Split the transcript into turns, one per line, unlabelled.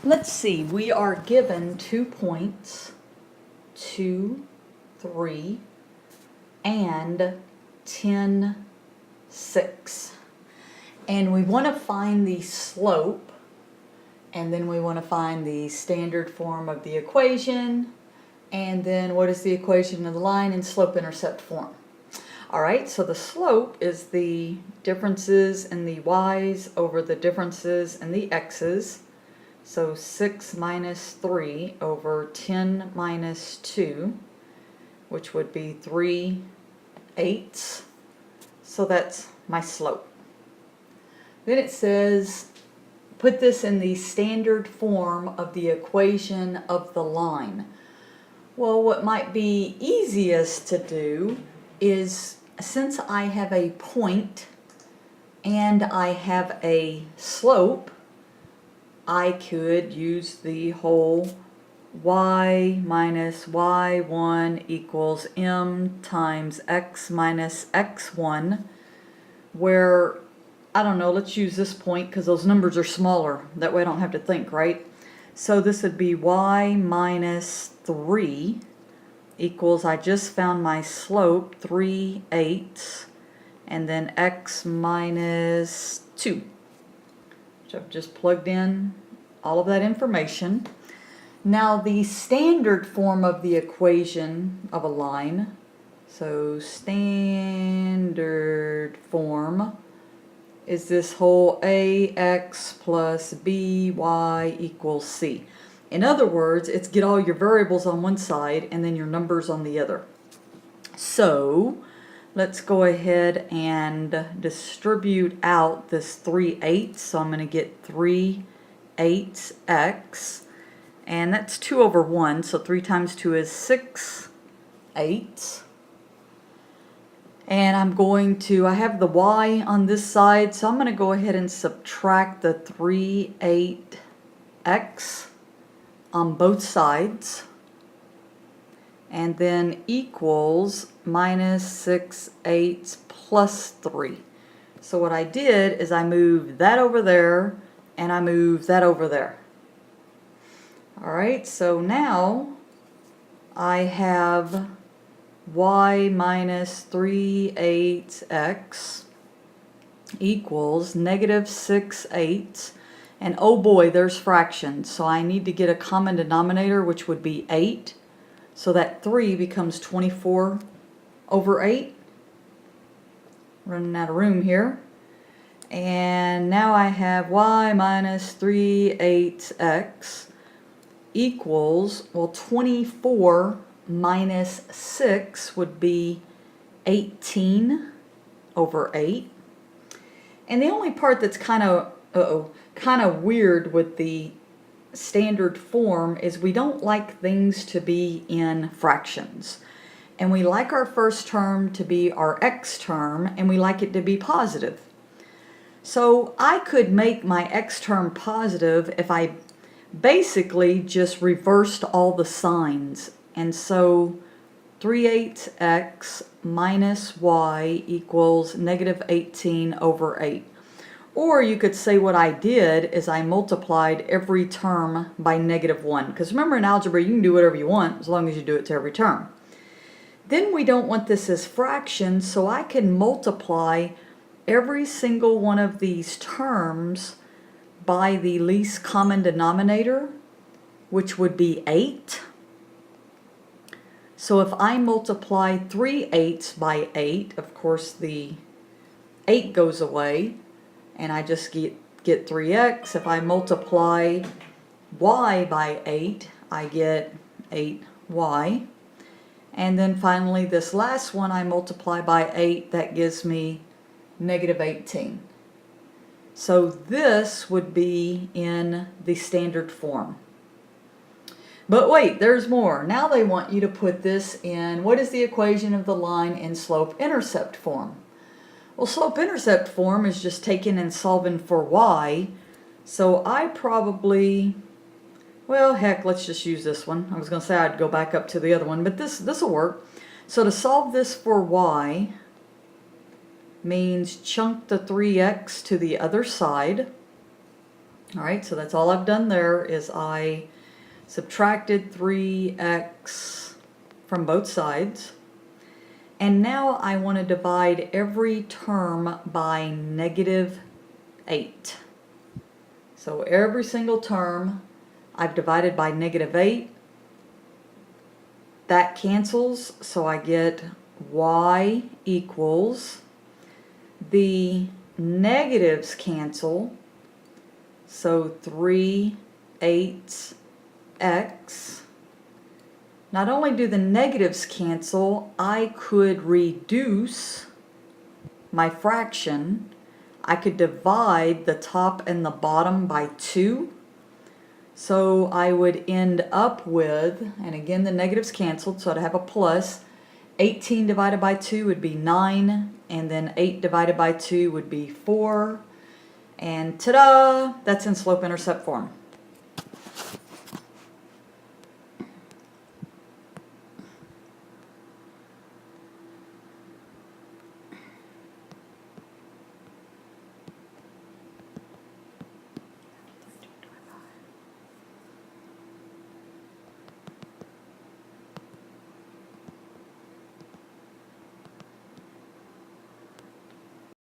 Let's see, we are given 2 points, 2, 3, and 10, 6. And we want to find the slope, and then we want to find the standard form of the equation, and then what is the equation of the line in slope-intercept form. Alright, so the slope is the differences in the y's over the differences in the x's. So 6 minus 3 over 10 minus 2, which would be 3/8. So that's my slope. Then it says, put this in the standard form of the equation of the line. Well, what might be easiest to do is, since I have a point and I have a slope, I could use the whole y minus y1 equals m times x minus x1, where, I don't know, let's use this point because those numbers are smaller. That way I don't have to think, right? So this would be y minus 3 equals, I just found my slope, 3/8, and then x minus 2. So I've just plugged in all of that information. Now the standard form of the equation of a line, so standard form is this whole ax plus by equals c. In other words, it's get all your variables on one side and then your numbers on the other. So let's go ahead and distribute out this 3/8. So I'm going to get 3/8x, and that's 2 over 1. So 3 times 2 is 6/8. And I'm going to, I have the y on this side, so I'm going to go ahead and subtract the 3/8x on both sides, and then equals minus 6/8 plus 3. So what I did is I moved that over there and I moved that over there. Alright, so now I have y minus 3/8x equals negative 6/8. And oh boy, there's fractions. So I need to get a common denominator, which would be 8. So that 3 becomes 24 over 8. Running out of room here. And now I have y minus 3/8x equals, well, 24 minus 6 would be 18 over 8. And the only part that's kind of weird with the standard form is we don't like things to be in fractions. And we like our first term to be our x term, and we like it to be positive. So I could make my x term positive if I basically just reversed all the signs. And so 3/8x minus y equals negative 18 over 8. Or you could say what I did is I multiplied every term by -1. Because remember, in algebra you can do whatever you want as long as you do it to every term. Then we don't want this as fractions, so I can multiply every single one of these terms by the least common denominator, which would be 8. So if I multiply 3/8 by 8, of course the 8 goes away, and I just get 3x. If I multiply y by 8, I get 8y. And then finally this last one I multiply by 8, that gives me negative 18. So this would be in the standard form. But wait, there's more. Now they want you to put this in, what is the equation of the line in slope-intercept form? Well, slope-intercept form is just taking and solving for y. So I probably, well, heck, let's just use this one. I was going to say I'd go back up to the other one, but this will work. So to solve this for y means chunk the 3x to the other side. All right, so that's all I've done there is I subtracted 3x from both sides. And now I want to divide every term by -8. So every single term I've divided by -8. That cancels, so I get y equals, the negatives cancel, so 3/8 x. Not only do the negatives cancel, I could reduce my fraction. I could divide the top and the bottom by 2. So I would end up with, and again the negatives canceled, so I'd have a plus. 18 divided by 2 would be 9, and then 8 divided by 2 would be 4. And ta-da! That's in slope-intercept form.